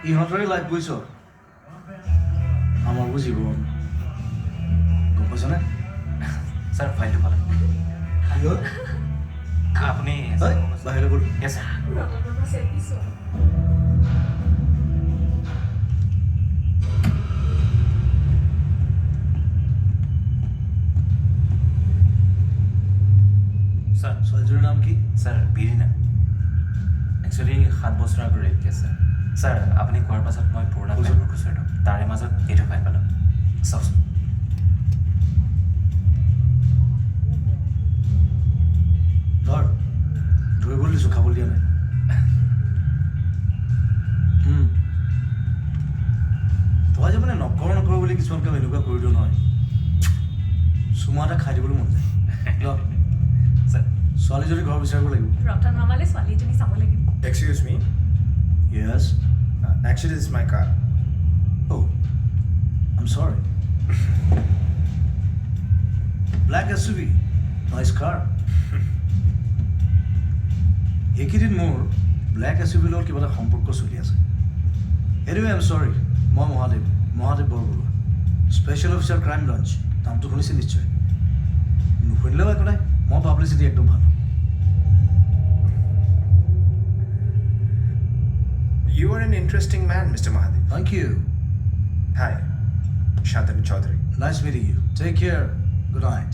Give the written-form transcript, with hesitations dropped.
ইহঁতৰে life বুজিছ আমাৰবোৰ জীৱন গম পাইছনে স্যাৰ ফাইলটো পালেন কি হ'ল আপনি বাহিৰলৈ গ'ল ইয়েস স্যাৰ স্যাৰ ছোৱালীজনীৰ নাম কি স্যাৰ বিৰিনা একচুৱেলি 7 বছৰ আগৰ ৰেপ কেছ স্যাৰ স্যাৰ আপুনি কোৱাৰ পাছত মই পুৰণা ফাইলবোৰ খুচৰি দিওঁ তাৰে মাজত এইটো ফাইল পালোঁ চাওকচোন ধৰিবলৈ দিছোঁ খাবলৈ দিয়া নাই তই যে মানে নকৰ বুলি কিছুমান কাম এনেকুৱা কৰি দিওঁ নহয় চুমা এটা খাই দিবলৈ মন যায় স্যাৰ ছোৱালী যদি ঘৰ বিচাৰিব লাগিব ৰতন মামালে ছোৱালী এজনী চাব লাগিব Excuse me. Yes Actually, this is my car. Oh, I'm sorry. Black SUV, nice car. এইকেইদিন মোৰ ব্লেক SUV লগত কিবা এটা সম্পৰ্ক চলি আছে এনিৱে আই এম চৰি মই Mahadev Barbarua special officer crime branch নামটো শুনিছে নিশ্চয় নুশুনিলেও একো নাই মই পাব্লিচিটি একদম ভাল You are an interesting man, Mr. Mahadev. Thank you Hi, Shantanu Chaudhary. Nice meeting you take care good night